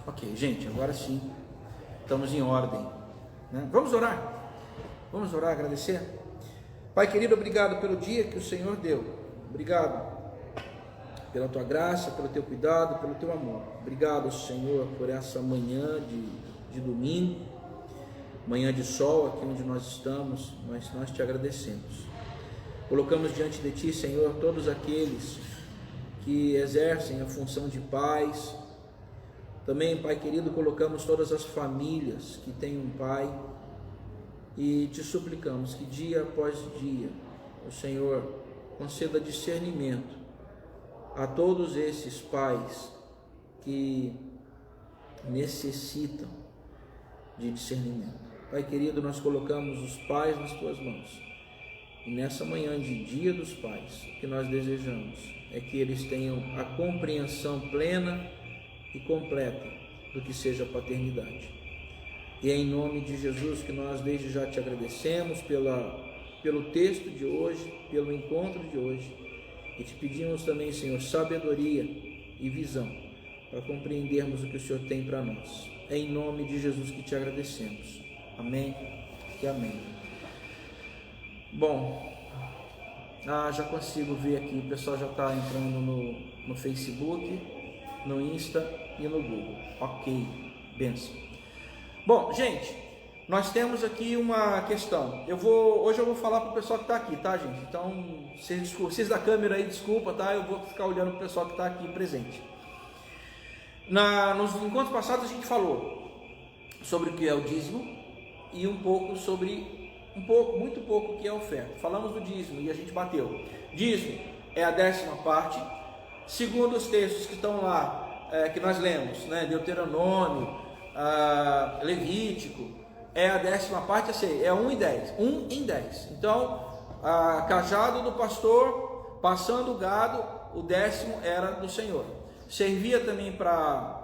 Ok, gente, agora sim, estamos em ordem, né? Vamos orar, agradecer. Pai querido, obrigado pelo dia que o Senhor deu, obrigado pela tua graça, pelo teu cuidado, pelo teu amor. Obrigado, Senhor, por essa manhã de domingo, manhã de sol aqui onde nós estamos, mas nós te agradecemos. Colocamos diante de ti, Senhor, todos aqueles que exercem a função de pais. Também, Pai querido, colocamos todas as famílias que têm um pai e te suplicamos que dia após dia o Senhor conceda discernimento a todos esses pais que necessitam de discernimento. Pai querido, nós colocamos os pais nas tuas mãos e nessa manhã de dia dos pais, o que nós desejamos é que eles tenham a compreensão plena e completa do que seja a paternidade. E é em nome de Jesus que nós desde já te agradecemos pelo texto de hoje, pelo encontro de hoje, e te pedimos também, Senhor, sabedoria e visão para compreendermos o que o Senhor tem para nós. É em nome de Jesus que te agradecemos. Amém e amém. Bom, já consigo ver aqui, o pessoal já está entrando no Facebook, no Insta e no Google. Ok, benção. Bom, gente, nós temos aqui uma questão. Hoje eu vou falar para o pessoal que está aqui, tá, gente? Então, vocês da câmera aí, desculpa, tá? Eu vou ficar olhando para o pessoal que está aqui presente. Nos encontros passados a gente falou sobre o que é o dízimo e muito pouco o que é a oferta. Falamos do dízimo e a gente bateu. Dízimo é a 10ª parte, segundo os textos que estão lá, que nós lemos, né? Deuteronômio, Levítico, é a 10ª parte, é 1 em 10. Então, cajado do pastor, passando o gado, o 10º era do Senhor. Servia também para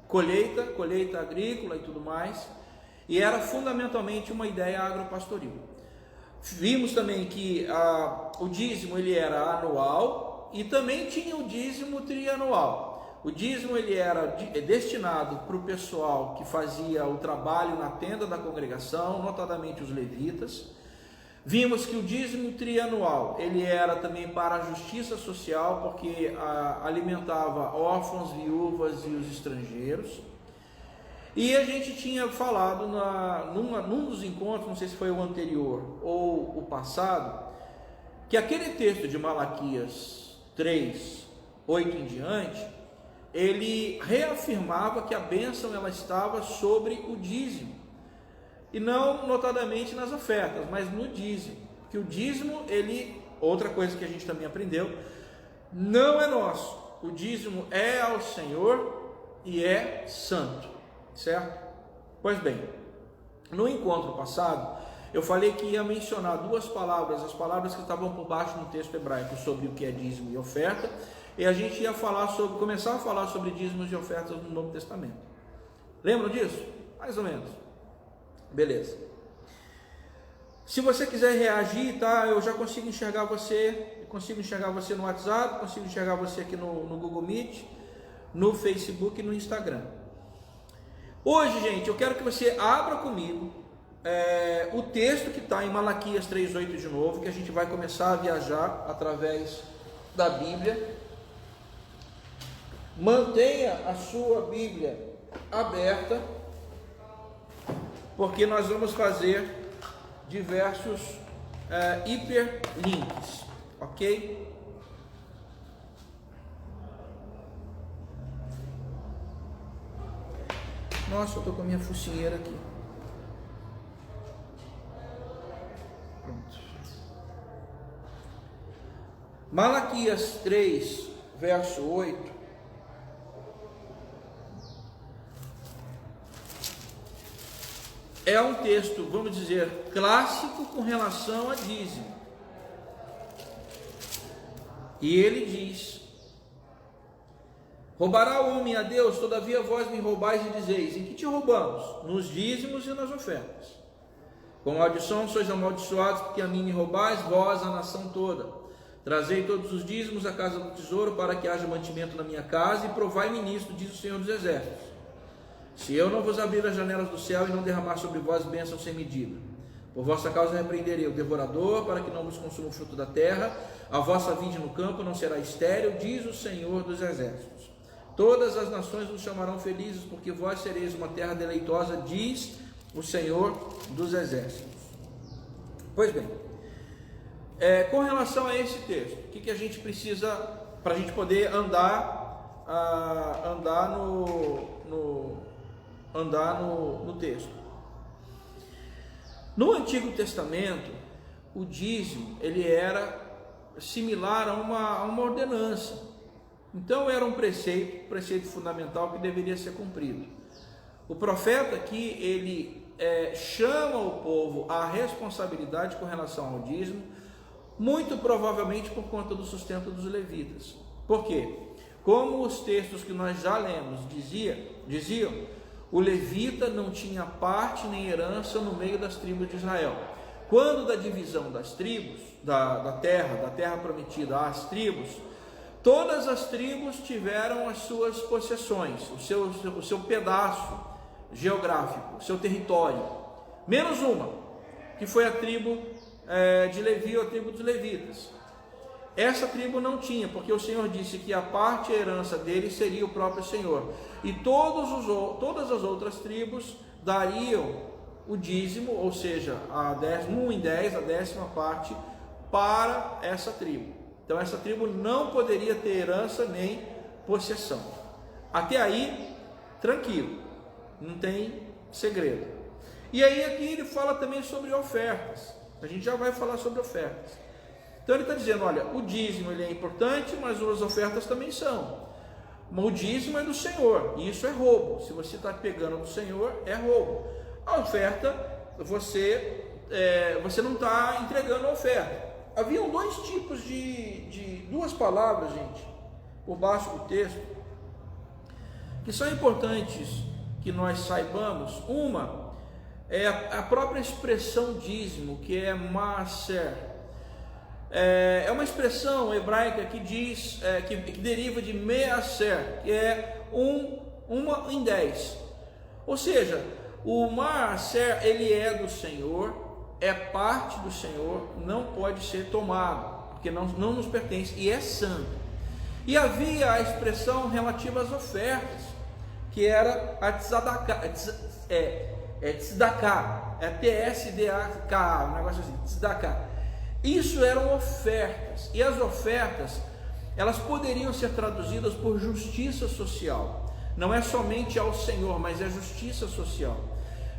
colheita agrícola e tudo mais, e era fundamentalmente uma ideia agropastoril. Vimos também que o dízimo ele era anual e também tinha o dízimo trianual. O dízimo ele era destinado para o pessoal que fazia o trabalho na tenda da congregação, notadamente os levitas. Vimos que o dízimo trianual ele era também para a justiça social, porque alimentava órfãos, viúvas e os estrangeiros. E a gente tinha falado num dos encontros, não sei se foi o anterior ou o passado, que aquele texto de Malaquias 3, 8 em diante, ele reafirmava que a bênção ela estava sobre o dízimo, e não notadamente nas ofertas, mas no dízimo, que o dízimo, outra coisa que a gente também aprendeu, não é nosso, o dízimo é ao Senhor e é santo, certo? Pois bem, no encontro passado, eu falei que ia mencionar duas palavras, as palavras que estavam por baixo no texto hebraico sobre o que é dízimo e oferta, e a gente ia começar a falar sobre dízimos e ofertas no Novo Testamento. Lembram disso? Mais ou menos. Beleza. Se você quiser reagir, tá? Eu já consigo enxergar você no WhatsApp, consigo enxergar você aqui no Google Meet, no Facebook e no Instagram. Hoje, gente, eu quero que você abra comigo o texto que está em Malaquias 3,8 de novo, que a gente vai começar a viajar através da Bíblia. Mantenha a sua Bíblia aberta, porque nós vamos fazer diversos hiperlinks, ok? Nossa, eu estou com a minha focinheira aqui. Pronto. Malaquias 3, verso 8. É um texto, vamos dizer, clássico com relação a dízimo. E ele diz: roubará o homem a Deus, todavia vós me roubais e dizeis: em que te roubamos? Nos dízimos e nas ofertas. Com maldição sois amaldiçoados, porque a mim me roubais, vós, a nação toda. Trazei todos os dízimos à casa do tesouro, para que haja mantimento na minha casa, e provai-me nisto, diz o Senhor dos Exércitos, se eu não vos abrir as janelas do céu e não derramar sobre vós bênçãos sem medida. Por vossa causa repreenderei o devorador, para que não vos consuma o fruto da terra, a vossa vide no campo não será estéril, diz o Senhor dos Exércitos. Todas as nações vos chamarão felizes, porque vós sereis uma terra deleitosa, diz o Senhor dos Exércitos. Pois bem, com relação a esse texto, o que a gente precisa para a gente poder andar no texto? No Antigo Testamento, o dízimo ele era similar a uma ordenança. Então era um preceito fundamental que deveria ser cumprido. O profeta aqui ele chama o povo à responsabilidade com relação ao dízimo, muito provavelmente por conta do sustento dos levitas. Por quê? Como os textos que nós já lemos diziam, o levita não tinha parte nem herança no meio das tribos de Israel. Quando da divisão das tribos, da terra prometida às tribos, todas as tribos tiveram as suas possessões, o seu pedaço geográfico, o seu território, menos uma, que foi a tribo de Levi, ou a tribo dos levitas. Essa tribo não tinha, porque o Senhor disse que a parte e a herança dele seria o próprio Senhor, e todas as outras tribos dariam o dízimo, ou seja, a 10, a 10ª parte para essa tribo. Então essa tribo não poderia ter herança nem possessão. Até aí, tranquilo, não tem segredo. E aí aqui ele fala também sobre ofertas. A gente já vai falar sobre ofertas. Então ele está dizendo, olha, o dízimo ele é importante, mas as ofertas também são. O dízimo é do Senhor, e isso é roubo. Se você está pegando do Senhor, é roubo. A oferta, você não está entregando a oferta. Haviam dois tipos duas palavras, gente, por baixo do texto, que são importantes que nós saibamos. Uma é a própria expressão dízimo, que é maaser. É uma expressão hebraica que diz, que deriva de measer, que é uma em 10. Ou seja, o maaser ele é do Senhor, é parte do Senhor, não pode ser tomado, porque não nos pertence e é santo. E havia a expressão relativa às ofertas, que era a tzedakah, tzedakah, T-S-D-A-K, um negócio assim, tzedakah. Isso eram ofertas, e as ofertas, elas poderiam ser traduzidas por justiça social. Não é somente ao Senhor, mas é justiça social.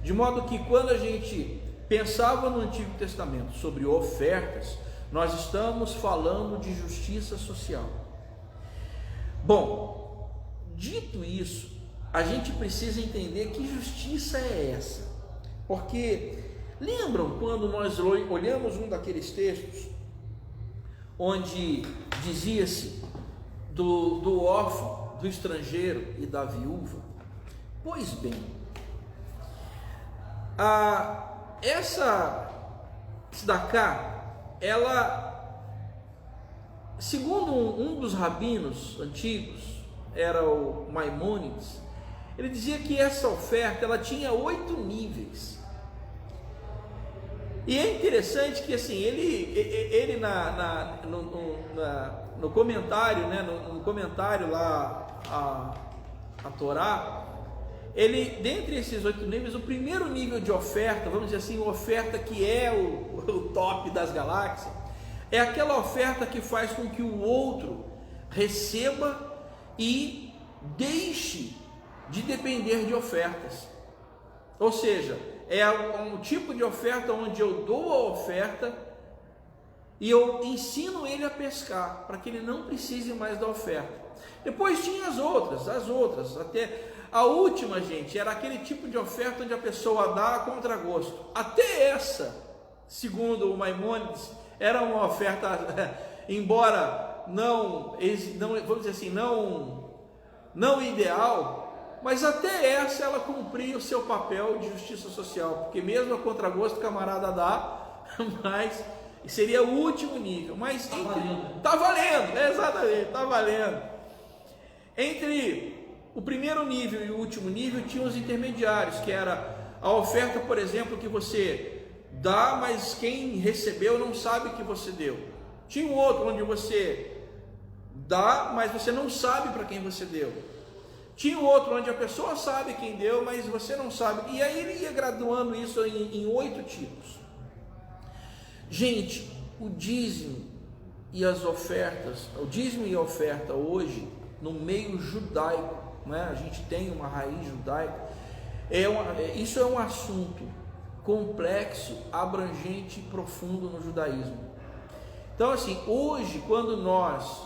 De modo que quando a gente pensava no Antigo Testamento sobre ofertas, nós estamos falando de justiça social. Bom, dito isso, a gente precisa entender que justiça é essa. Porque lembram quando nós olhamos um daqueles textos onde dizia-se do órfão, do estrangeiro e da viúva? Pois bem, essa tzedakah, ela, segundo um dos rabinos antigos, era o Maimônides, ele dizia que essa oferta ela tinha 8 níveis. E é interessante que assim, ele no comentário, né, no comentário lá a Torá, ele, dentre esses 8 níveis, o primeiro nível de oferta, vamos dizer assim, oferta que é o top das galáxias, é aquela oferta que faz com que o outro receba e deixe de depender de ofertas. Ou seja, é um tipo de oferta onde eu dou a oferta e eu ensino ele a pescar, para que ele não precise mais da oferta. Depois tinha as outras, até a última, gente, era aquele tipo de oferta onde a pessoa dá a contragosto. Até essa, segundo o Maimônides, era uma oferta, embora não, vamos dizer assim, não ideal, mas até essa ela cumpria o seu papel de justiça social, porque mesmo a contragosto o camarada dá, mas E seria o último nível. Mas está valendo, exatamente, está valendo. Entre o primeiro nível e o último nível tinha os intermediários, que era a oferta, por exemplo, que você dá, mas quem recebeu não sabe que você deu. Tinha um outro onde você dá, mas você não sabe para quem você deu. Tinha um outro onde a pessoa sabe quem deu, mas você não sabe. E aí ele ia graduando isso em 8 tipos. Gente, o dízimo e as ofertas, o dízimo e a oferta hoje, no meio judaico, né? A gente tem uma raiz judaica, isso é um assunto complexo, abrangente e profundo no judaísmo. Então assim, hoje quando nós,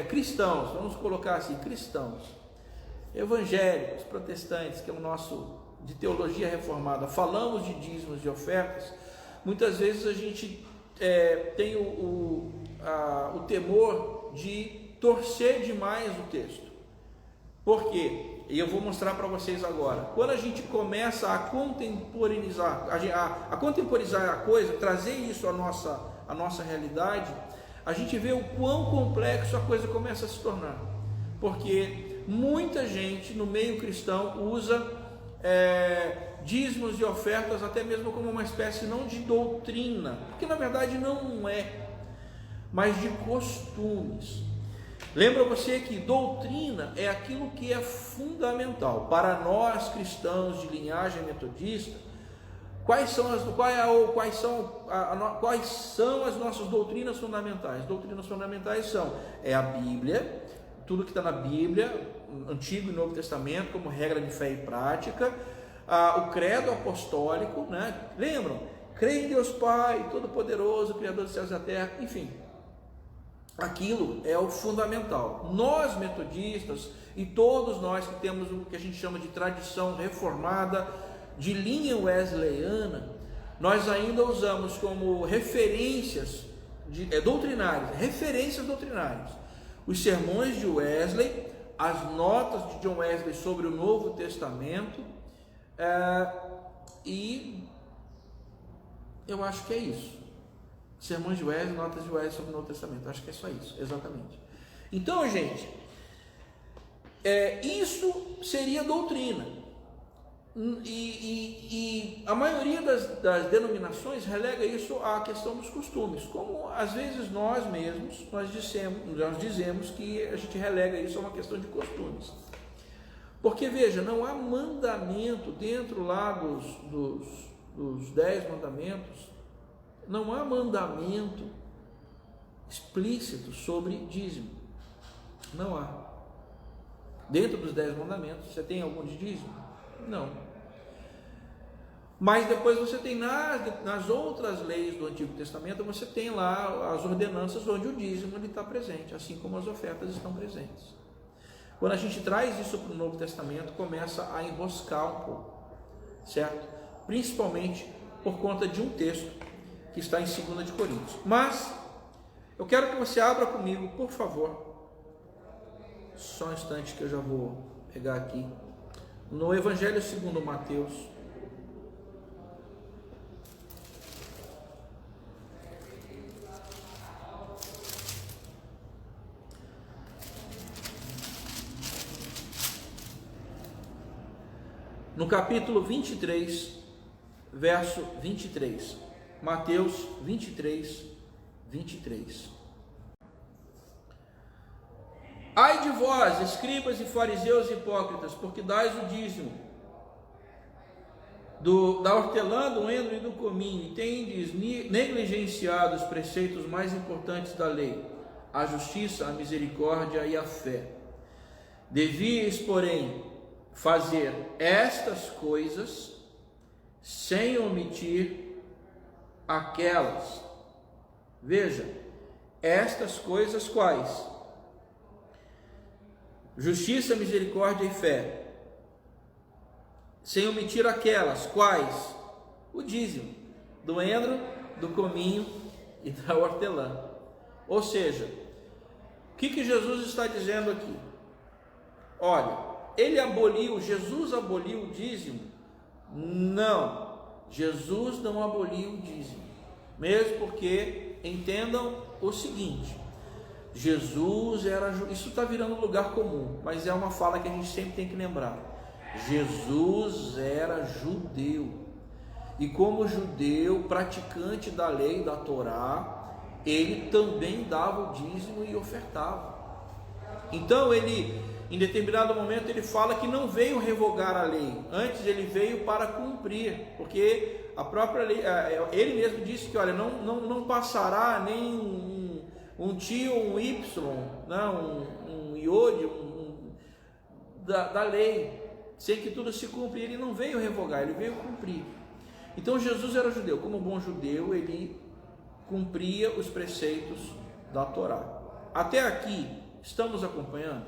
cristãos, vamos colocar assim, cristãos, evangélicos, protestantes, que é o nosso, de teologia reformada, falamos de dízimos e ofertas, muitas vezes a gente tem o temor de torcer demais o texto. Por quê? E eu vou mostrar para vocês agora. Quando a gente começa a contemporizar a coisa, trazer isso à nossa realidade, a gente vê o quão complexo a coisa começa a se tornar. Porque muita gente no meio cristão usa dízimos e ofertas até mesmo como uma espécie não de doutrina, porque na verdade não é, mas de costumes. Lembra você que doutrina é aquilo que é fundamental para nós cristãos de linhagem metodista. Quais são as nossas doutrinas fundamentais? Doutrinas fundamentais são a Bíblia, tudo que está na Bíblia, Antigo e Novo Testamento, como regra de fé e prática, o credo apostólico, né? Lembram? Creio em Deus Pai, Todo-Poderoso, Criador dos céus e da terra, enfim. Aquilo é o fundamental. Nós metodistas e todos nós que temos o que a gente chama de tradição reformada, de linha wesleyana, nós ainda usamos como referências doutrinárias, os sermões de Wesley, as notas de John Wesley sobre o Novo Testamento, e eu acho que é isso. Sermões de Wesley, notas de Wesley sobre o Novo Testamento, acho que é só isso, exatamente. Então, gente, isso seria doutrina. E a maioria das denominações relega isso à questão dos costumes, como às vezes nós mesmos, nós dizemos que a gente relega isso a uma questão de costumes. Porque veja, não há mandamento dentro lá dos 10 mandamentos, não há mandamento explícito sobre dízimo, não há. Dentro dos 10 mandamentos, você tem algum de dízimo? Não. Mas depois você tem nas outras leis do Antigo Testamento, você tem lá as ordenanças onde o dízimo está presente, assim como as ofertas estão presentes. Quando a gente traz isso para o Novo Testamento, começa a enroscar um pouco, certo? Principalmente por conta de um texto que está em 2 de Coríntios. Mas eu quero que você abra comigo, por favor, só um instante que eu já vou pegar aqui, no Evangelho segundo Mateus, no capítulo 23, verso 23, Mateus 23, 23. Ai de vós, escribas e fariseus hipócritas, porque dais o dízimo da hortelã, do endro e do cominho, e tendes negligenciado os preceitos mais importantes da lei, a justiça, a misericórdia e a fé. Devíeis, porém, fazer estas coisas sem omitir aquelas. Veja, estas coisas quais? Justiça, misericórdia e fé. Sem omitir aquelas quais? O dízimo do endro, do cominho e da hortelã. Ou seja, o que Jesus está dizendo aqui? Olha, Jesus aboliu o dízimo? Não, Jesus não aboliu o dízimo. mesmo porque entendam o seguinte: Jesus era, isso está virando lugar comum, mas é uma fala que a gente sempre tem que lembrar. Jesus era judeu, e como judeu, praticante da lei da Torá, ele também dava o dízimo e ofertava. Então ele, em determinado momento, ele fala que não veio revogar a lei, antes ele veio para cumprir, porque a própria lei, ele mesmo disse que, olha, não passará nem um tio, um y, não, um iode, da lei, sem que tudo se cumpra. Ele não veio revogar, ele veio cumprir. Então Jesus era judeu, como bom judeu, ele cumpria os preceitos da Torá. Até aqui, estamos acompanhando?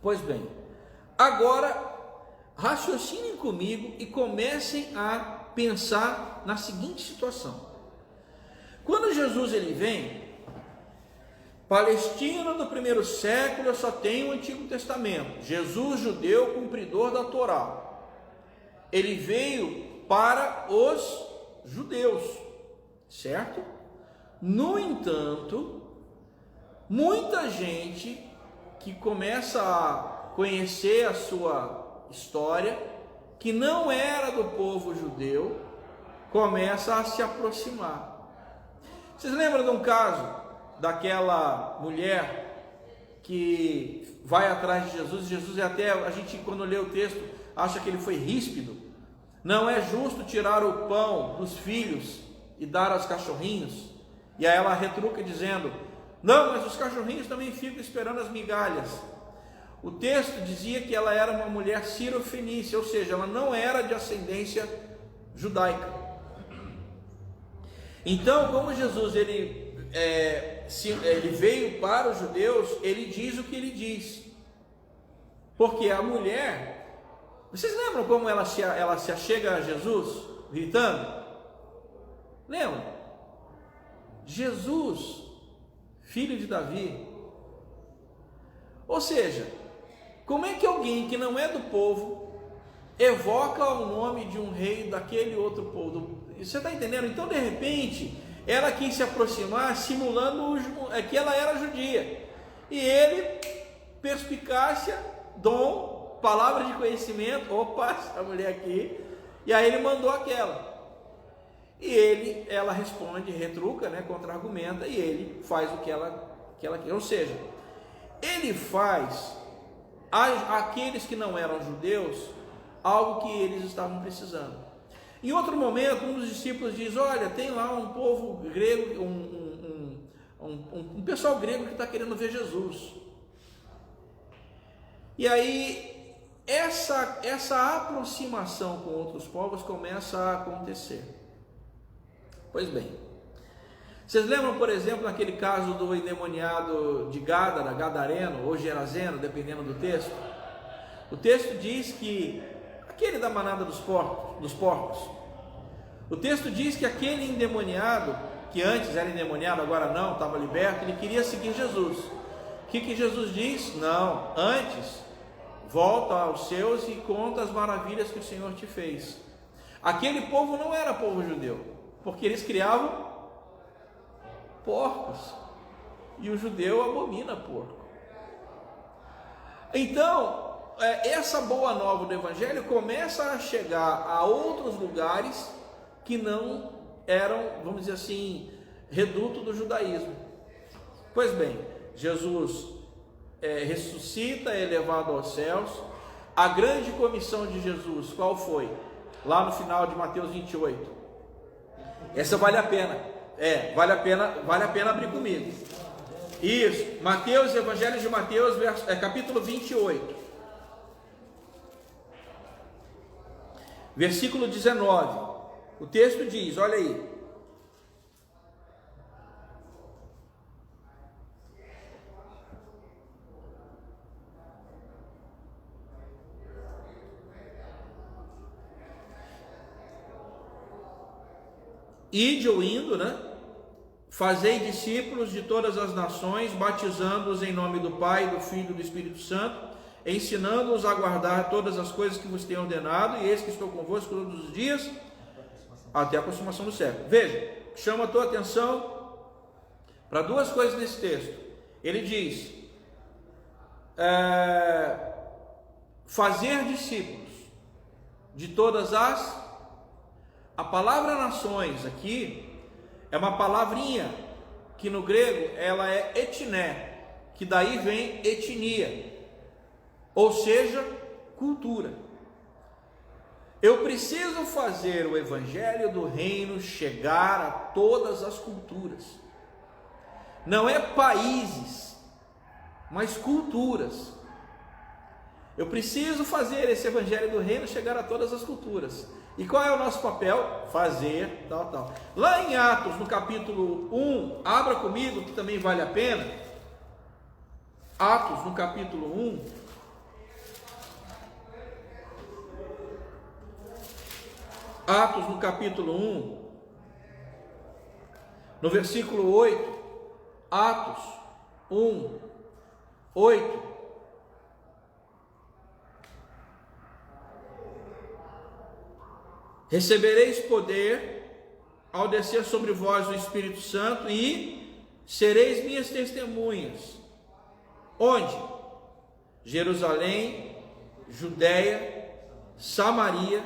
Pois bem, agora raciocinem comigo e comecem a pensar na seguinte situação. Quando Jesus ele vem, Palestina do primeiro século só tem o Antigo Testamento. Jesus, judeu, cumpridor da Torá, ele veio para os judeus, certo? No entanto, muita gente que começa a conhecer a sua história, que não era do povo judeu, começa a se aproximar. Vocês lembram de um caso daquela mulher que vai atrás de Jesus? Jesus é até, a gente quando lê o texto acha que ele foi ríspido. Não é justo tirar o pão dos filhos e dar aos cachorrinhos. E aí ela retruca dizendo: não, mas os cachorrinhos também ficam esperando as migalhas. O texto dizia que ela era uma mulher cirofenícia, ou seja, ela não era de ascendência judaica. Então, como Jesus ele veio para os judeus, ele diz o que ele diz. Porque a mulher, vocês lembram como ela se achega a Jesus, gritando? Lembram? Jesus, filho de Davi. Ou seja, como é que alguém que não é do povo evoca o nome de um rei daquele outro povo? Você está entendendo? Então, de repente, ela quis se aproximar simulando que ela era judia. E ele, perspicácia, dom, palavra de conhecimento, opa, essa mulher aqui, e aí ele mandou aquela. E ela responde, retruca, contra-argumenta, e ele faz o que ela quer. Ou seja, ele faz àqueles que não eram judeus algo que eles estavam precisando. Em outro momento, um dos discípulos diz: olha, tem lá um povo grego, um pessoal grego que está querendo ver Jesus. E aí, essa aproximação com outros povos começa a acontecer. Pois bem, vocês lembram, por exemplo, naquele caso do endemoniado de Gádara, Gadareno ou Gerazeno, dependendo do texto? O texto diz que aquele da manada dos porcos, o texto diz que aquele endemoniado, que antes era endemoniado, agora não, estava liberto, ele queria seguir Jesus. O que Jesus diz? Não, antes, volta aos seus e conta as maravilhas que o Senhor te fez. Aquele povo não era povo judeu, porque eles criavam porcos, e o judeu abomina porco. Então, essa boa nova do Evangelho começa a chegar a outros lugares que não eram, vamos dizer assim, reduto do judaísmo. Pois bem, Jesus ressuscita, é elevado aos céus. A grande comissão de Jesus, qual foi? Lá no final de Mateus 28. Essa vale a pena. Vale a pena abrir comigo. Isso, Mateus, Evangelho de Mateus, capítulo 28. Versículo 19, o texto diz, olha aí: ide ou indo, fazei discípulos de todas as nações, batizando-os em nome do Pai, do Filho e do Espírito Santo, ensinando-os a guardar todas as coisas que vos tenho ordenado, e eis que estou convosco todos os dias, até a consumação do século. Veja, chama a tua atenção para duas coisas nesse texto. Ele diz, fazer discípulos de todas as... A palavra nações aqui é uma palavrinha que no grego ela é etné, que daí vem etnia, ou seja, cultura. Eu preciso fazer o evangelho do reino chegar a todas as culturas. Não é países, mas culturas. Eu preciso fazer esse evangelho do reino chegar a todas as culturas. E qual é o nosso papel? Fazer tal. Lá em Atos, no capítulo 1, abra comigo que também vale a pena. Atos, no capítulo 1. Atos, no capítulo 1, no versículo 8. Atos 1, 8. Recebereis poder ao descer sobre vós o Espírito Santo e sereis minhas testemunhas. Onde? Jerusalém, Judeia, Samaria,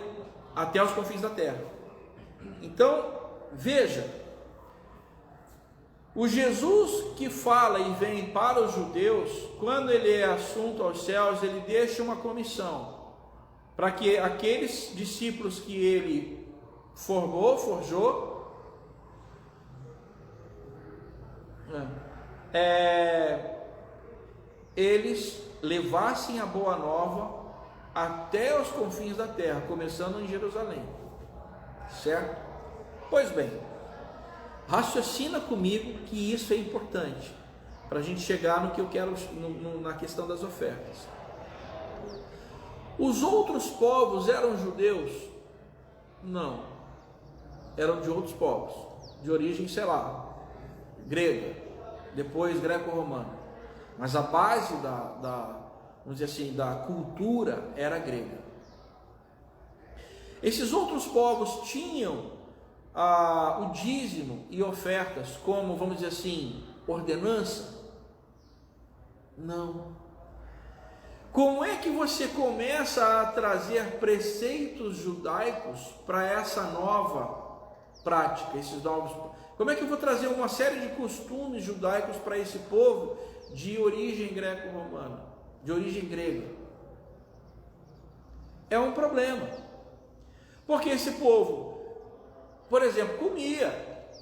até os confins da terra. Então, veja, o Jesus que fala e vem para os judeus, quando ele é assunto aos céus, ele deixa uma comissão para que aqueles discípulos que ele forjou, eles levassem a boa nova até os confins da terra, começando em Jerusalém, certo? Pois bem, raciocina comigo que isso é importante, para a gente chegar no que eu quero, na questão das ofertas. Os outros povos eram judeus? Não, eram de outros povos, de origem, sei lá, grega, depois greco-romana, mas a base vamos dizer assim, da cultura era grega. Esses outros povos tinham o dízimo e ofertas como, vamos dizer assim, ordenança? Não. Como é que você começa a trazer preceitos judaicos para essa nova prática, esses novos? Como é que eu vou trazer uma série de costumes judaicos para esse povo de origem greco-romana, de origem grega? É um problema, porque esse povo, por exemplo, comia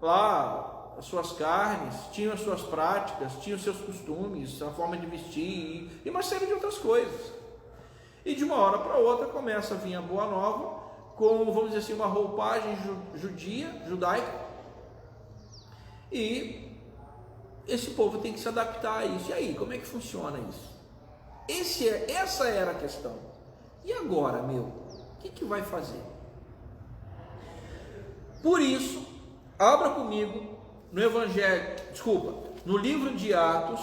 lá as suas carnes, tinham as suas práticas, tinham os seus costumes, a forma de vestir e uma série de outras coisas. E de uma hora para outra começa a vir a boa nova, com, vamos dizer assim, uma roupagem judaica, e esse povo tem que se adaptar a isso. E aí, como é que funciona isso? Essa era a questão. E agora, o que vai fazer? Por isso, abra comigo no livro de Atos.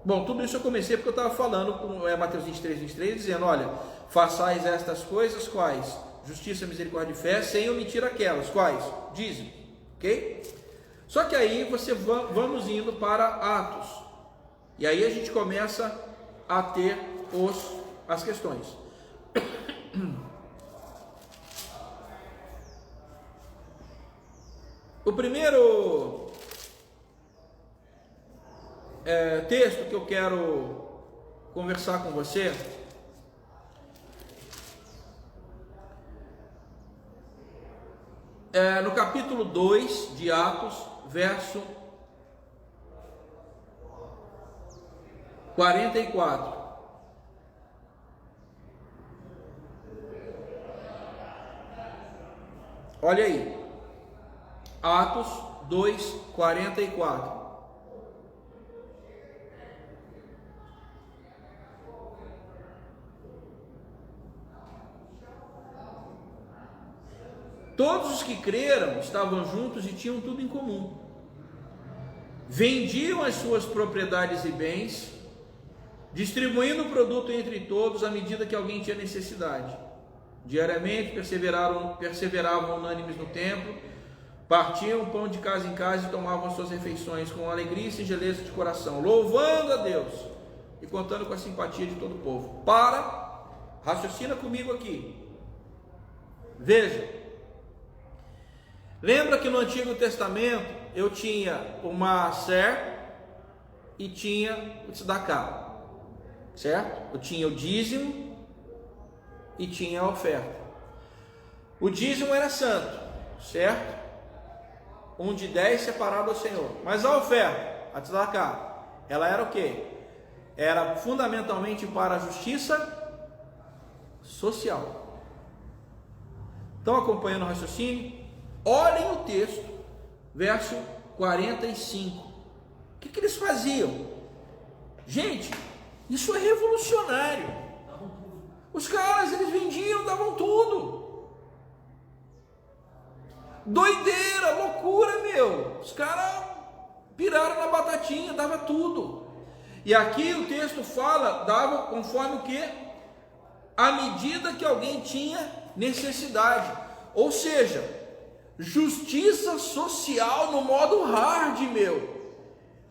Bom, tudo isso eu comecei porque eu estava falando com Mateus 23, dizendo, olha, façais estas coisas, quais? Justiça, misericórdia e fé, sem omitir aquelas, quais? Dízimo, ok? Só que aí vamos indo para Atos, e aí a gente começa a ter as questões. O primeiro texto que eu quero conversar com você é no capítulo 2 de Atos, verso 44. Olha aí. Atos 2, 44. Todos os que creram estavam juntos e tinham tudo em comum. Vendiam as suas propriedades e bens, distribuindo o produto entre todos à medida que alguém tinha necessidade. diariamente perseveravam unânimes no templo, partiam pão de casa em casa e tomavam suas refeições com alegria e singeleza de coração, louvando a Deus e contando com a simpatia de todo o povo. Raciocina comigo aqui. Veja, lembra que no Antigo Testamento eu tinha o maaser e tinha o tzedakah, certo? Eu tinha o dízimo e tinha a oferta. O dízimo era santo, certo? 1/10 separado ao Senhor. Mas a oferta, a tzedakah, ela era o quê? Era fundamentalmente para a justiça social. Estão acompanhando o raciocínio? Olhem o texto, verso 45. O que eles faziam? Gente, isso é revolucionário. Os caras, eles vendiam, davam tudo. Doideira, loucura, meu. Os caras piraram na batatinha, dava tudo. E aqui o texto fala, dava conforme o que? À medida que alguém tinha necessidade. Ou seja, justiça social no modo hard, meu.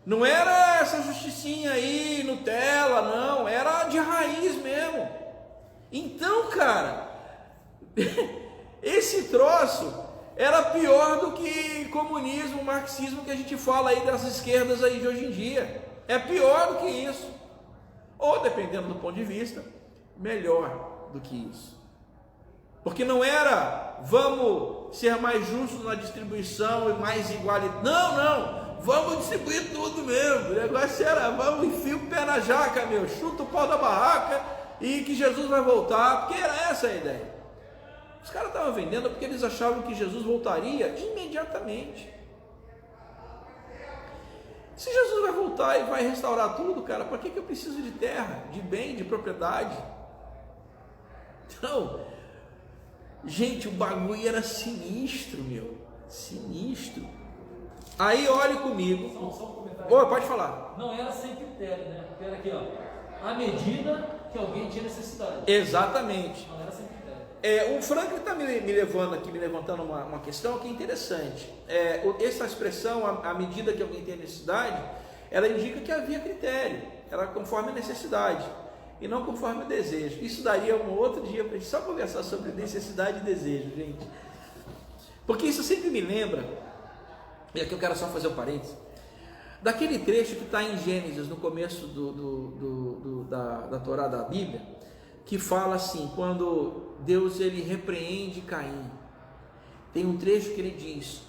Não era essa justicinha aí, Nutella, não. Era de raiz mesmo. Então, cara, esse troço era pior do que comunismo, marxismo que a gente fala aí das esquerdas aí de hoje em dia. É pior do que isso. Ou, dependendo do ponto de vista, melhor do que isso. Porque não era vamos ser mais justos na distribuição e mais igualitário. Não, vamos distribuir tudo mesmo. O negócio era vamos enfiar o pé na jaca, meu, chuta o pau da barraca e que Jesus vai voltar, porque era essa a ideia. Os caras estavam vendendo porque eles achavam que Jesus voltaria imediatamente. Se Jesus vai voltar e vai restaurar tudo, cara, para que eu preciso de terra, de bem, de propriedade? Então, gente, o bagulho era sinistro, meu. Sinistro. Aí olhe comigo. Só um comentário. Oi, pode falar. Não era sem critério, né? Porque era aqui, ó. À medida que alguém tinha necessidade. Exatamente. Não era sem critério. O Franklin está me levantando uma questão que é interessante. Essa expressão, à medida que alguém tem necessidade, ela indica que havia critério. Era conforme a necessidade e não conforme o desejo. Isso daria um outro dia para a gente só conversar sobre necessidade e desejo, gente. Porque isso sempre me lembra, e aqui eu quero só fazer um parênteses, daquele trecho que está em Gênesis, no começo da Torá da Bíblia, que fala assim, quando Deus ele repreende Caim, tem um trecho que ele diz: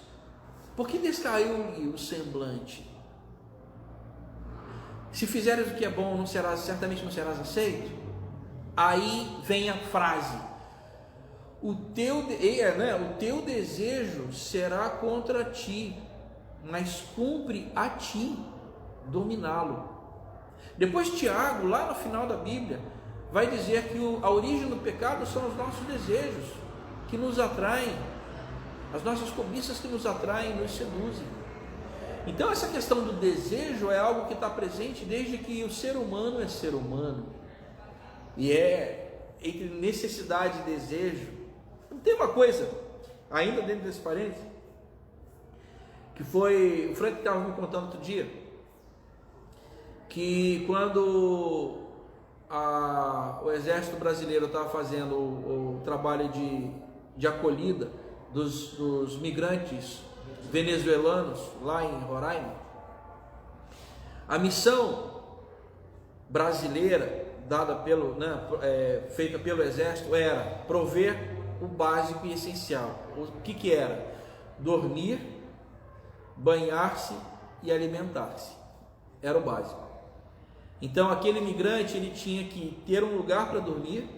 por que descaiu-lhe o semblante? Se fizeres o que é bom, certamente não serás aceito. Aí vem a frase: o teu desejo será contra ti, mas cumpre a ti dominá-lo. Depois Tiago, lá no final da Bíblia, vai dizer que a origem do pecado são os nossos desejos que nos atraem, as nossas cobiças que nos atraem e nos seduzem. Então essa questão do desejo é algo que está presente desde que o ser humano é ser humano, e entre necessidade e desejo. Tem uma coisa, ainda dentro desse parênteses, que foi o Frank estava me contando outro dia, que quando o exército brasileiro estava fazendo o trabalho de acolhida dos migrantes venezuelanos lá em Roraima, a missão brasileira dada feita pelo exército era prover o básico e essencial. O que era? Dormir, banhar-se e alimentar-se. Era o básico. Então aquele imigrante ele tinha que ter um lugar para dormir,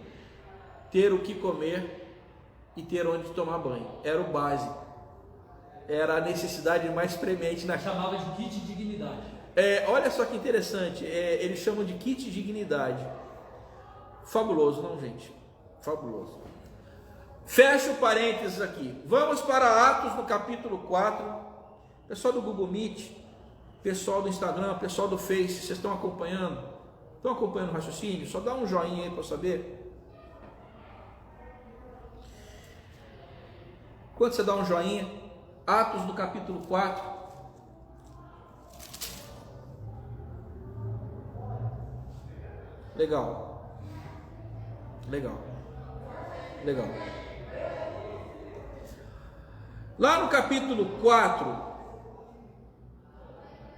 ter o que comer e ter onde tomar banho. Era o básico. Era a necessidade mais premente na... Chamava de kit dignidade. Olha só que interessante, eles chamam de kit dignidade. Fabuloso, não, gente? Fabuloso. Fecha o parênteses aqui. Vamos para Atos no capítulo 4. Pessoal do Google Meet, pessoal do Instagram, pessoal do Face, vocês estão acompanhando? Estão acompanhando o raciocínio? Só dá um joinha aí para eu saber. Quando você dá um joinha, Atos do capítulo 4. Legal. Lá no capítulo 4,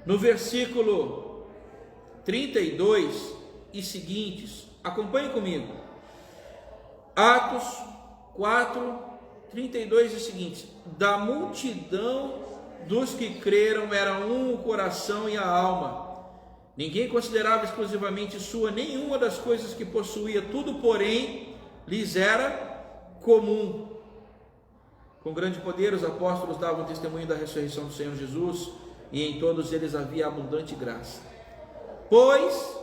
no versículo 32 e seguintes, acompanhe comigo. Atos 4, 32 e seguintes. Da multidão dos que creram era um o coração e a alma. Ninguém considerava exclusivamente sua nenhuma das coisas que possuía, tudo, porém, lhes era comum. Com grande poder, os apóstolos davam testemunho da ressurreição do Senhor Jesus, e em todos eles havia abundante graça. Pois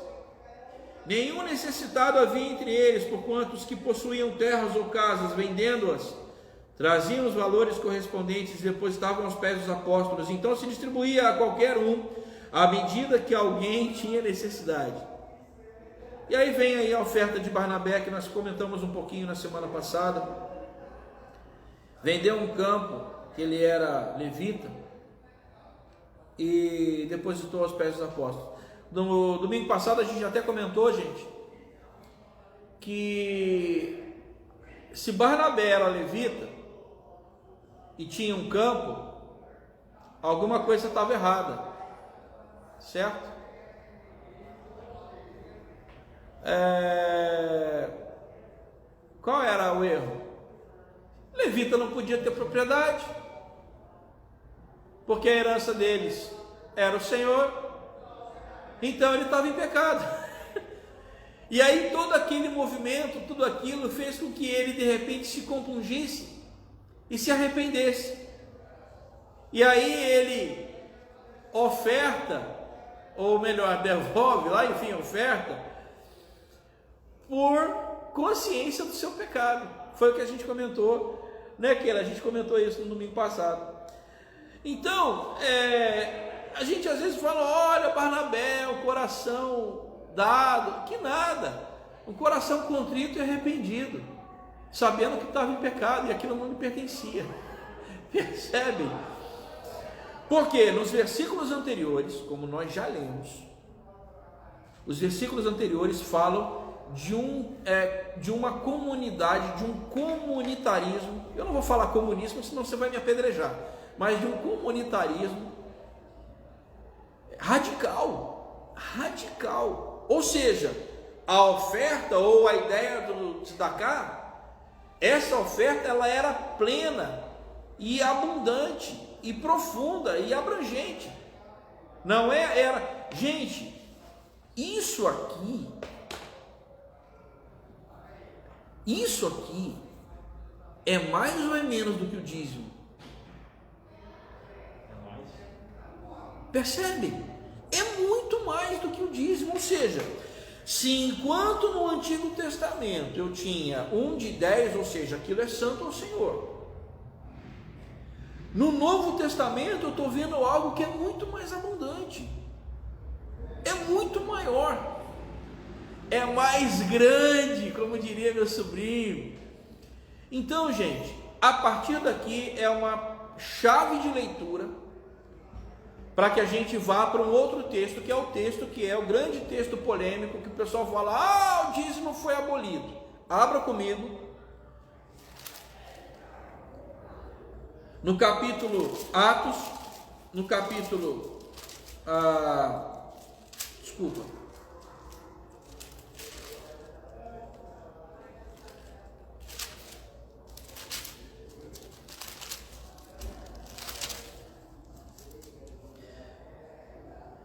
nenhum necessitado havia entre eles, porquanto os que possuíam terras ou casas, vendendo-as, traziam os valores correspondentes e depositavam aos pés dos apóstolos. Então se distribuía a qualquer um, à medida que alguém tinha necessidade. E aí vem aí a oferta de Barnabé, que nós comentamos um pouquinho na semana passada. Vendeu um campo, que ele era levita, e depositou aos pés dos apóstolos. No domingo passado a gente até comentou, gente, que se Barnabé era levita e tinha um campo, alguma coisa estava errada, certo? Qual era o erro? Levita não podia ter propriedade, porque a herança deles era o Senhor, então ele estava em pecado. E aí todo aquele movimento, tudo aquilo fez com que ele de repente se compungisse e se arrependesse. E aí ele oferta, ou melhor, devolve lá, enfim, oferta, por consciência do seu pecado. Foi o que a gente comentou, né, Keila? A gente comentou isso no domingo passado. Então, a gente às vezes fala, olha, Barnabé, o coração dado, que nada, um coração contrito e arrependido, sabendo que estava em pecado e aquilo não lhe pertencia. Percebe? Porque nos versículos anteriores, como nós já lemos, os versículos anteriores falam de uma comunidade, de um comunitarismo. Eu não vou falar comunismo, senão você vai me apedrejar, mas de um comunitarismo radical, ou seja, a oferta ou a ideia do tzedakah, essa oferta ela era plena e abundante e profunda e abrangente. Não era, gente, isso aqui é mais ou é menos do que o dízimo. Percebe? É muito mais do que o dízimo. Ou seja, se enquanto no Antigo Testamento eu tinha 1 de 10, ou seja, aquilo é santo ao Senhor, no Novo Testamento eu estou vendo algo que é muito mais abundante, é muito maior, é mais grande, como diria meu sobrinho. Então, gente, a partir daqui é uma chave de leitura para que a gente vá para um outro texto, que é o grande texto polêmico, que o pessoal fala, o dízimo foi abolido. Abra comigo no capítulo Atos, no capítulo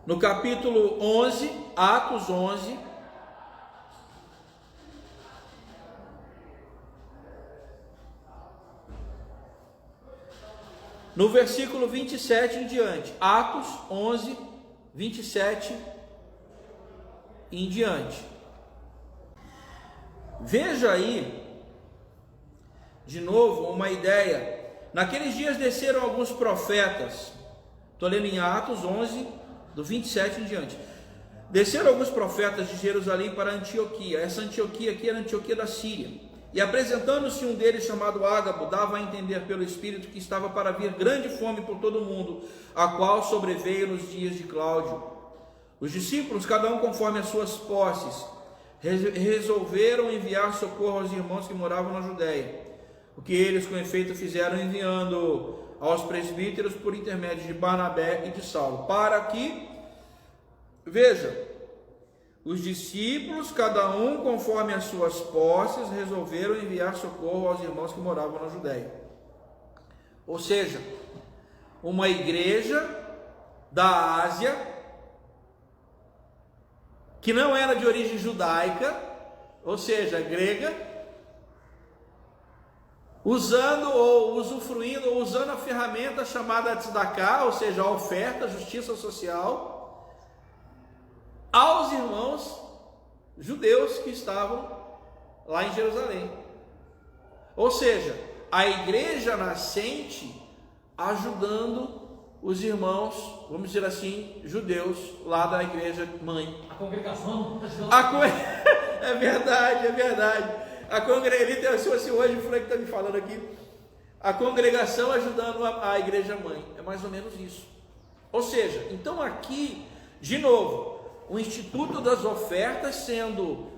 no capítulo 11, Atos 11, no versículo 27 em diante. Atos 11, 27 em diante. Veja aí, de novo, uma ideia. Naqueles dias desceram alguns profetas. Estou lendo em Atos 11, do 27 em diante. Desceram alguns profetas de Jerusalém para Antioquia. Essa Antioquia aqui era a Antioquia da Síria. E apresentando-se um deles chamado Ágabo, dava a entender pelo Espírito que estava para vir grande fome por todo o mundo, a qual sobreveio nos dias de Cláudio. Os discípulos, cada um conforme as suas posses, resolveram enviar socorro aos irmãos que moravam na Judéia, o que eles com efeito fizeram, enviando aos presbíteros por intermédio de Barnabé e de Saulo, para que, veja, os discípulos, cada um conforme as suas posses, resolveram enviar socorro aos irmãos que moravam na Judéia. Ou seja, uma igreja da Ásia, que não era de origem judaica, ou seja, grega, usando ou usufruindo, ou usando a ferramenta chamada tzedakah, ou seja, a oferta, a justiça social, aos irmãos judeus que estavam lá em Jerusalém. Ou seja, a igreja nascente ajudando os irmãos, vamos dizer assim, judeus lá da igreja mãe. A congregação. É verdade, é verdade. Se fosse hoje o Frank está me falando aqui, a congregação ajudando a igreja mãe. É mais ou menos isso. Ou seja, então aqui, de novo, o Instituto das Ofertas sendo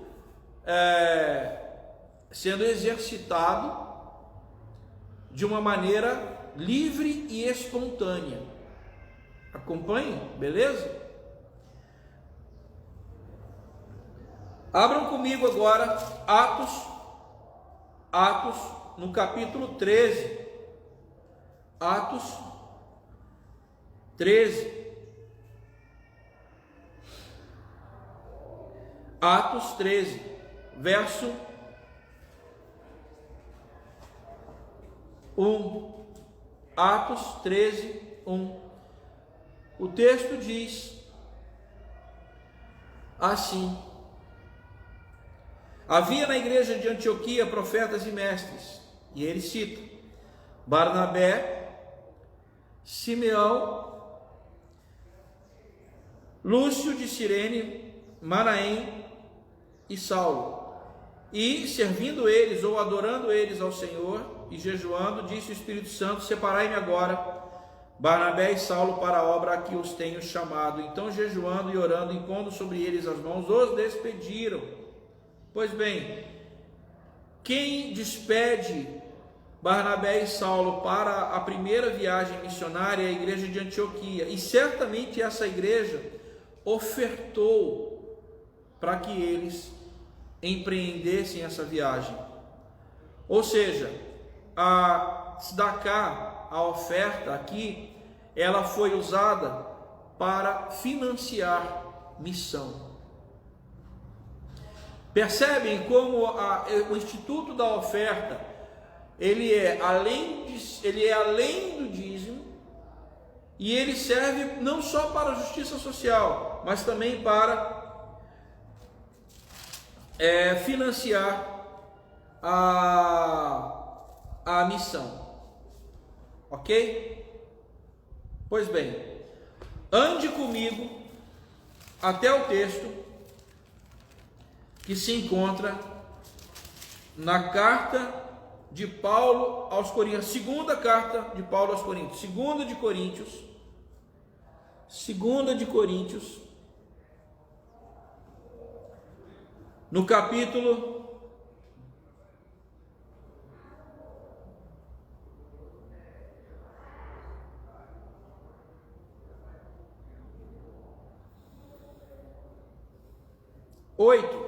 exercitado de uma maneira livre e espontânea. Acompanhe, beleza? Abram comigo agora Atos no capítulo 13. Atos 13. Atos 13, verso 1. Atos 13, 1. O texto diz assim: havia na igreja de Antioquia profetas e mestres, e ele cita Barnabé, Simeão, Lúcio de Cirene, Manaém e Saulo. E servindo eles ou adorando eles ao Senhor e jejuando, disse o Espírito Santo: separai-me agora Barnabé e Saulo para a obra a que os tenho chamado. Então, jejuando e orando, impondo sobre eles as mãos, os despediram. Pois bem, quem despede Barnabé e Saulo para a primeira viagem missionária é a igreja de Antioquia, e certamente essa igreja ofertou para que eles empreendessem essa viagem. Ou seja, a tzedakah, a oferta aqui, ela foi usada para financiar missão. Percebem como o Instituto da Oferta, ele é além do dízimo, e ele serve não só para a justiça social, mas também para financiar a missão. Ok? Pois bem, ande comigo até o texto que se encontra na carta de Paulo aos Coríntios, segunda carta de Paulo aos Coríntios, 2 de Coríntios, no capítulo 8.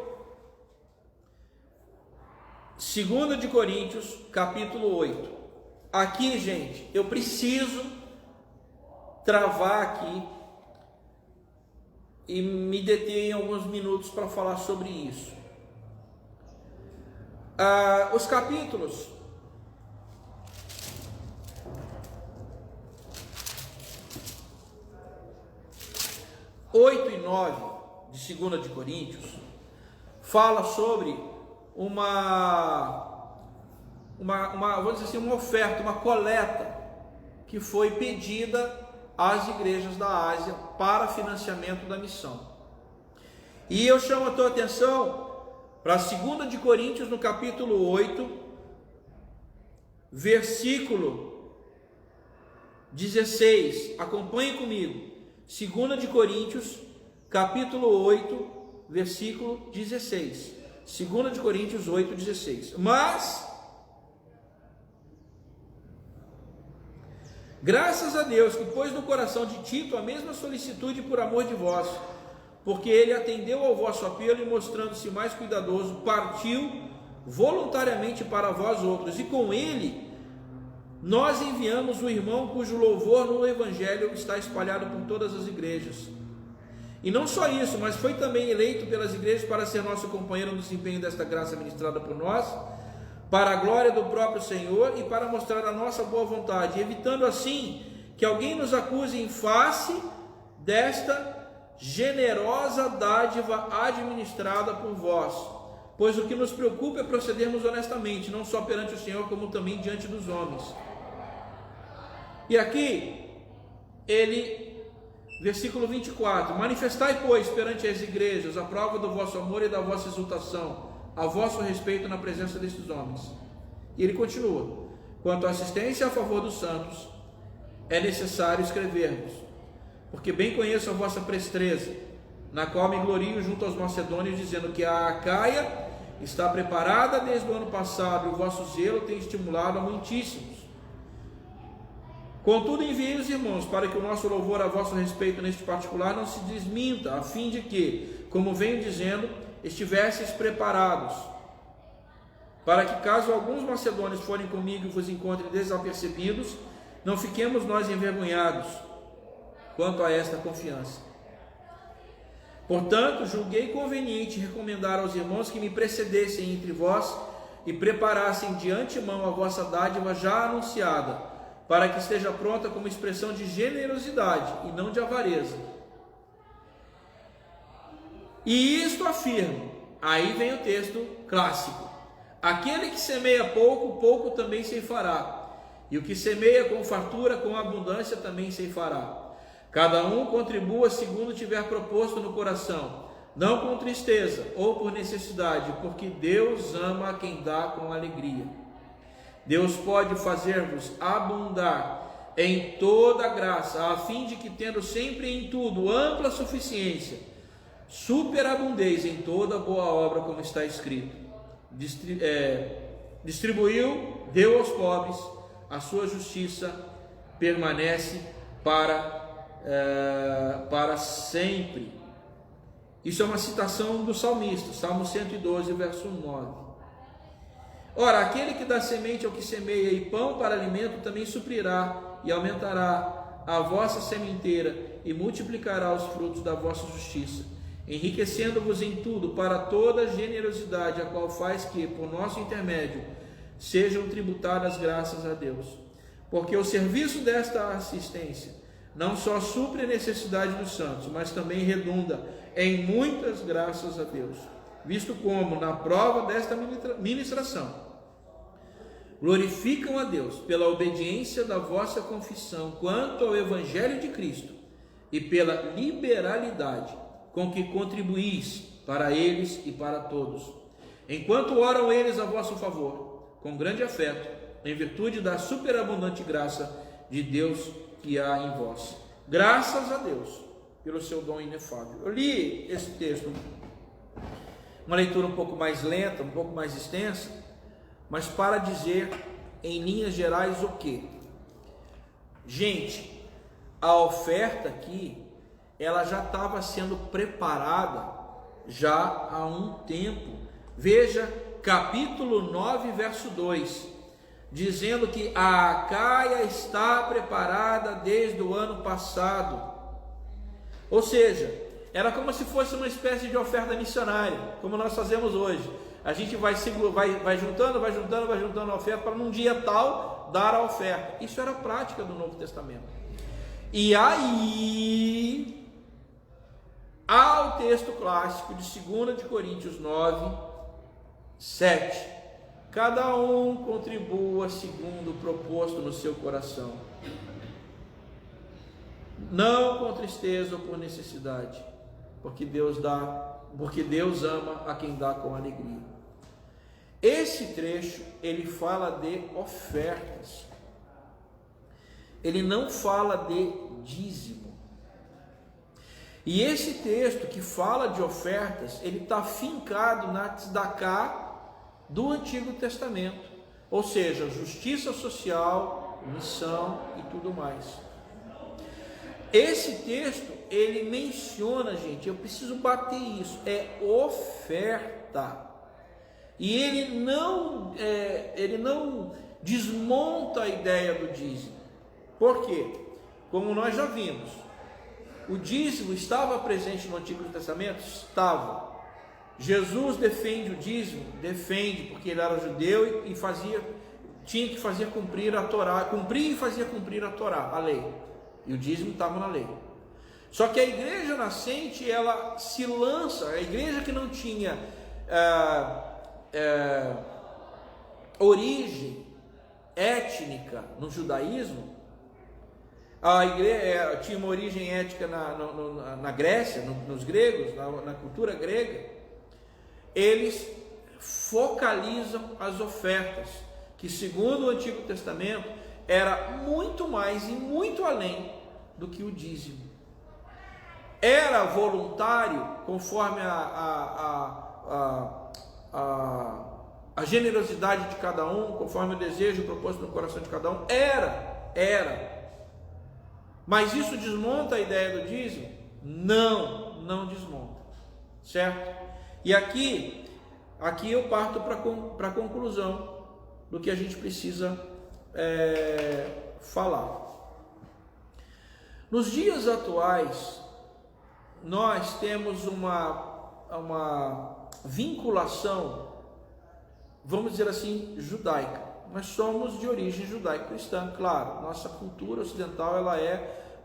2 de Coríntios, capítulo 8. Aqui, gente, eu preciso travar aqui e me deter em alguns minutos para falar sobre isso. Os capítulos 8 e 9 de 2 de Coríntios fala sobre vamos dizer assim, uma oferta, uma coleta que foi pedida às igrejas da Ásia para financiamento da missão. E eu chamo a tua atenção para 2 de Coríntios, no capítulo 8, versículo 16. Acompanhe comigo. 2 de Coríntios, capítulo 8, versículo 16. 2 de Coríntios 8, 16. Mas, graças a Deus que pôs no coração de Tito a mesma solicitude por amor de vós, porque ele atendeu ao vosso apelo e, mostrando-se mais cuidadoso, partiu voluntariamente para vós outros, e com ele nós enviamos o irmão cujo louvor no Evangelho está espalhado por todas as igrejas. E não só isso, mas foi também eleito pelas igrejas para ser nosso companheiro no desempenho desta graça ministrada por nós, para a glória do próprio Senhor e para mostrar a nossa boa vontade, evitando assim que alguém nos acuse em face desta generosa dádiva administrada por vós, pois o que nos preocupa é procedermos honestamente, não só perante o Senhor, como também diante dos homens. E aqui, versículo 24, manifestai, pois, perante as igrejas a prova do vosso amor e da vossa exultação, a vosso respeito na presença destes homens. E ele continua, quanto à assistência a favor dos santos, é necessário escrever-vos, porque bem conheço a vossa presteza, na qual me glorio junto aos macedônios, dizendo que a Acaia está preparada desde o ano passado, e o vosso zelo tem estimulado a muitíssimos. Contudo, enviei os irmãos, para que o nosso louvor a vosso respeito neste particular não se desminta, a fim de que, como venho dizendo, estivesseis preparados, para que, caso alguns macedônios forem comigo e vos encontrem desapercebidos, não fiquemos nós envergonhados quanto a esta confiança. Portanto, julguei conveniente recomendar aos irmãos que me precedessem entre vós e preparassem de antemão a vossa dádiva já anunciada, para que esteja pronta como expressão de generosidade e não de avareza. E isto afirmo, aí vem o texto clássico: aquele que semeia pouco, pouco também ceifará, e o que semeia com fartura, com abundância também ceifará. Cada um contribua segundo tiver proposto no coração, não com tristeza ou por necessidade, porque Deus ama a quem dá com alegria. Deus pode fazer-vos abundar em toda graça, a fim de que, tendo sempre em tudo ampla suficiência, superabundeis em toda boa obra, como está escrito. Distribuiu, deu aos pobres, a sua justiça permanece para sempre. Isso é uma citação do salmista, Salmo 112, verso 9. Ora, aquele que dá semente ao que semeia e pão para alimento também suprirá e aumentará a vossa sementeira e multiplicará os frutos da vossa justiça, enriquecendo-vos em tudo para toda generosidade, a qual faz que, por nosso intermédio, sejam tributadas graças a Deus. Porque o serviço desta assistência não só supre a necessidade dos santos, mas também redunda em muitas graças a Deus, visto como, na prova desta ministração, glorificam a Deus pela obediência da vossa confissão quanto ao Evangelho de Cristo e pela liberalidade com que contribuís para eles e para todos, enquanto oram eles a vosso favor, com grande afeto, em virtude da superabundante graça de Deus que há em vós. Graças a Deus pelo seu dom inefável. Eu li esse texto, uma leitura um pouco mais lenta, um pouco mais extensa, mas para dizer em linhas gerais o quê? Gente, a oferta aqui, ela já estava sendo preparada já há um tempo. Veja capítulo 9, verso 2, dizendo que a Acaia está preparada desde o ano passado. Ou seja, era como se fosse uma espécie de oferta missionária, como nós fazemos hoje. A gente vai juntando a oferta para num dia tal dar a oferta. Isso era a prática do Novo Testamento. E aí há o texto clássico de 2 de Coríntios 9, 7. Cada um contribua segundo o proposto no seu coração, não com tristeza ou por necessidade, porque Deus dá porque Deus ama a quem dá com alegria. Esse trecho, ele fala de ofertas. Ele não fala de dízimo. E esse texto que fala de ofertas, ele está fincado na tzedakah do Antigo Testamento. Ou seja, justiça social, missão e tudo mais. Esse texto, ele menciona, gente, eu preciso bater isso, é oferta. E ele não desmonta a ideia do dízimo. Por quê? Como nós já vimos, o dízimo estava presente no Antigo Testamento? Estava. Jesus defende o dízimo? Defende, porque ele era judeu e tinha que fazer cumprir a Torá, cumprir e fazia cumprir a Torá, a lei. E o dízimo estava na lei. Só que a igreja nascente, ela se lança, a igreja que não tinha origem étnica no judaísmo, a igreja tinha uma origem étnica na Grécia, nos gregos, na cultura grega. Eles focalizam as ofertas, que segundo o Antigo Testamento era muito mais e muito além do que o dízimo. Era voluntário, conforme a generosidade de cada um, conforme o desejo e o propósito do coração de cada um. Era. Mas isso desmonta a ideia do dízimo? Não desmonta. Certo? E aqui eu parto para a conclusão do que a gente precisa falar. Nos dias atuais, nós temos uma vinculação, vamos dizer assim, judaica. Nós somos de origem judaico-cristã, claro. Nossa cultura ocidental,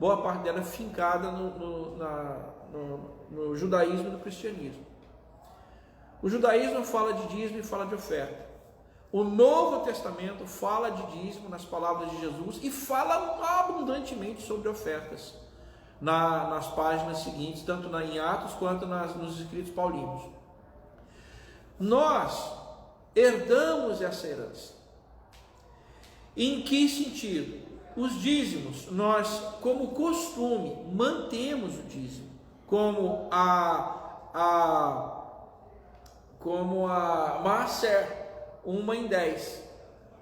boa parte dela é fincada no judaísmo e no cristianismo. O judaísmo fala de dízimo e fala de oferta. O Novo Testamento fala de dízimo nas palavras de Jesus e fala abundantemente sobre ofertas nas páginas seguintes, tanto em Atos quanto nos escritos paulinos. Nós herdamos essa herança. Em que sentido? Os dízimos, nós, como costume, mantemos o dízimo como a Maaser, 1 em 10,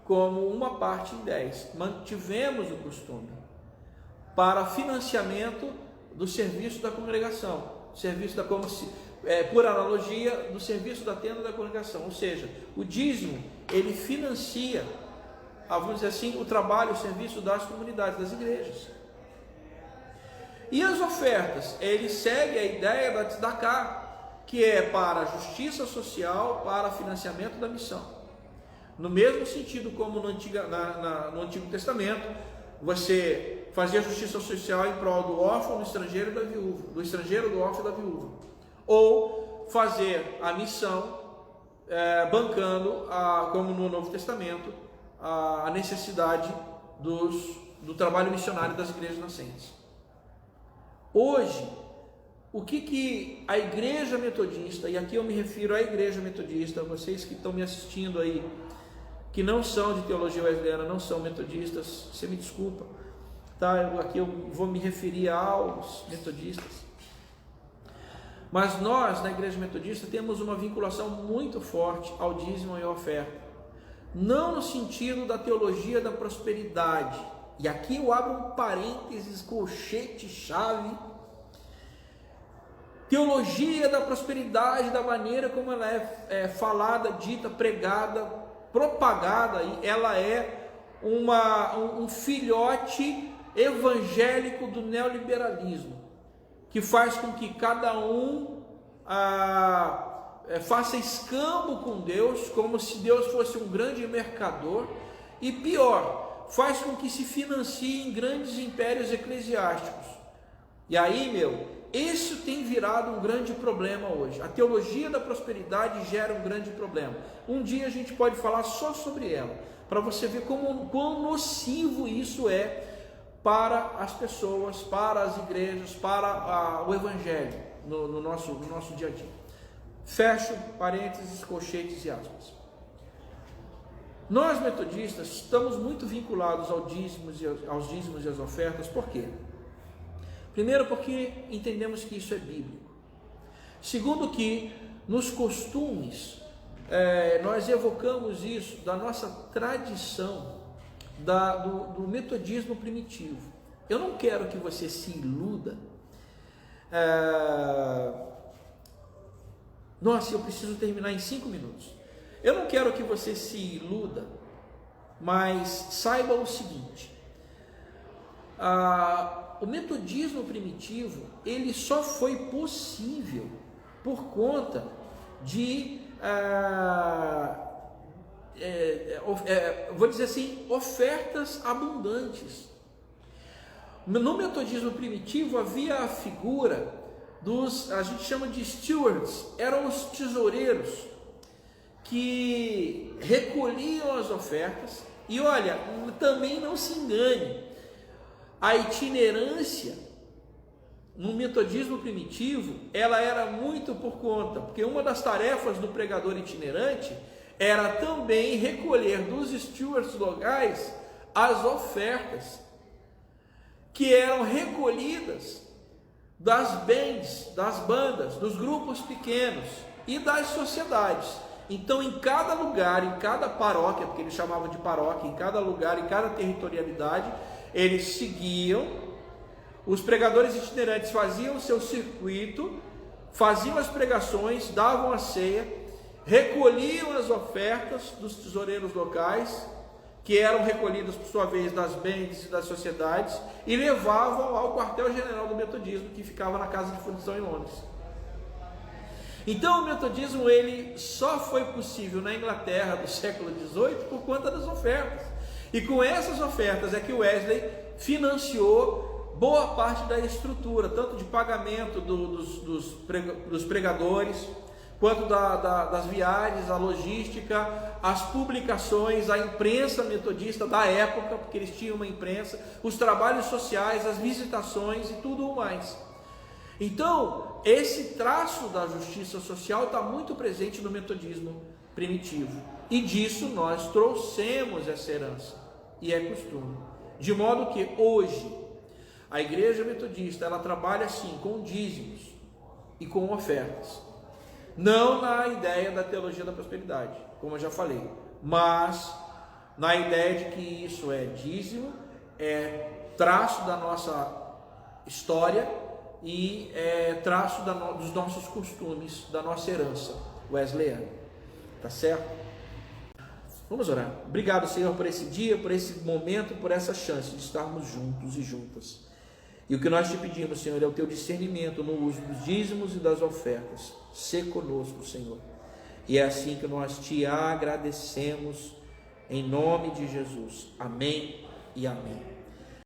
como uma parte em 10. Mantivemos o costume para financiamento do serviço da congregação, por analogia do serviço da tenda da congregação. Ou seja, o dízimo, ele financia, vamos dizer assim, o trabalho, o serviço das comunidades, das igrejas. E as ofertas, ele segue a ideia da tzedakah, que é para a justiça social, para financiamento da missão. No mesmo sentido como no Antigo Testamento, você fazia justiça social em prol do órfão, do estrangeiro e da viúva, do estrangeiro, do órfão e da viúva, ou fazer a missão bancando, como no Novo Testamento, a necessidade do trabalho missionário das igrejas nascentes. Hoje, o que a igreja metodista, e aqui eu me refiro à igreja metodista, vocês que estão me assistindo aí, que não são de teologia wesleyana, não são metodistas, você me desculpa, tá? Aqui eu vou me referir aos metodistas. Mas nós, na igreja metodista, temos uma vinculação muito forte ao dízimo e à oferta. Não no sentido da teologia da prosperidade. E aqui eu abro um parênteses, colchete, chave. Teologia da prosperidade, da maneira como ela é falada, dita, pregada, propagada, ela é um filhote evangélico do neoliberalismo, que faz com que cada um faça escambo com Deus, como se Deus fosse um grande mercador, e pior, faz com que se financiem grandes impérios eclesiásticos. E aí, isso tem virado um grande problema hoje. A teologia da prosperidade gera um grande problema. Um dia a gente pode falar só sobre ela, para você ver quão nocivo isso é para as pessoas, para as igrejas, para o evangelho no nosso dia a dia. Fecho parênteses, colchetes e aspas. Nós metodistas estamos muito vinculados aos dízimos e às ofertas. Por quê? Primeiro, porque entendemos que isso é bíblico. Segundo, que nos costumes nós evocamos isso da nossa tradição do metodismo primitivo. Eu não quero que você se iluda. Nossa, eu preciso terminar em 5 minutos. Eu não quero que você se iluda, mas saiba o seguinte: o metodismo primitivo, ele só foi possível por conta de, vou dizer assim, ofertas abundantes. No metodismo primitivo havia a figura a gente chama de stewards, eram os tesoureiros que recolhiam as ofertas. E olha, também não se engane, a itinerância no metodismo primitivo, ela era muito por conta, porque uma das tarefas do pregador itinerante era também recolher dos stewards locais as ofertas que eram recolhidas das bands, das bandas, dos grupos pequenos e das sociedades. Então, em cada lugar, em cada paróquia, porque eles chamavam de paróquia, em cada lugar, em cada territorialidade, eles seguiam, os pregadores itinerantes faziam o seu circuito, faziam as pregações, davam a ceia, recolhiam as ofertas dos tesoureiros locais, que eram recolhidas por sua vez das bands e das sociedades, e levavam ao quartel-general do metodismo, que ficava na Casa de Fundição em Londres. Então o metodismo ele só foi possível na Inglaterra do século XVIII por conta das ofertas, e com essas ofertas é que Wesley financiou boa parte da estrutura, tanto de pagamento dos pregadores, quanto das viagens, a logística, as publicações, a imprensa metodista da época, porque eles tinham uma imprensa, os trabalhos sociais, as visitações e tudo o mais. Então, esse traço da justiça social está muito presente no metodismo primitivo, e disso nós trouxemos essa herança, e é costume. De modo que hoje, a igreja metodista, ela trabalha assim, com dízimos e com ofertas. Não na ideia da teologia da prosperidade, como eu já falei, mas na ideia de que isso é dízimo, é traço da nossa história e é traço dos nossos costumes, da nossa herança wesleyana. Tá certo? Vamos orar. Obrigado, Senhor, por esse dia, por esse momento, por essa chance de estarmos juntos e juntas. E o que nós te pedimos, Senhor, é o teu discernimento no uso dos dízimos e das ofertas. Sê conosco, Senhor. E é assim que nós te agradecemos, em nome de Jesus. Amém e amém.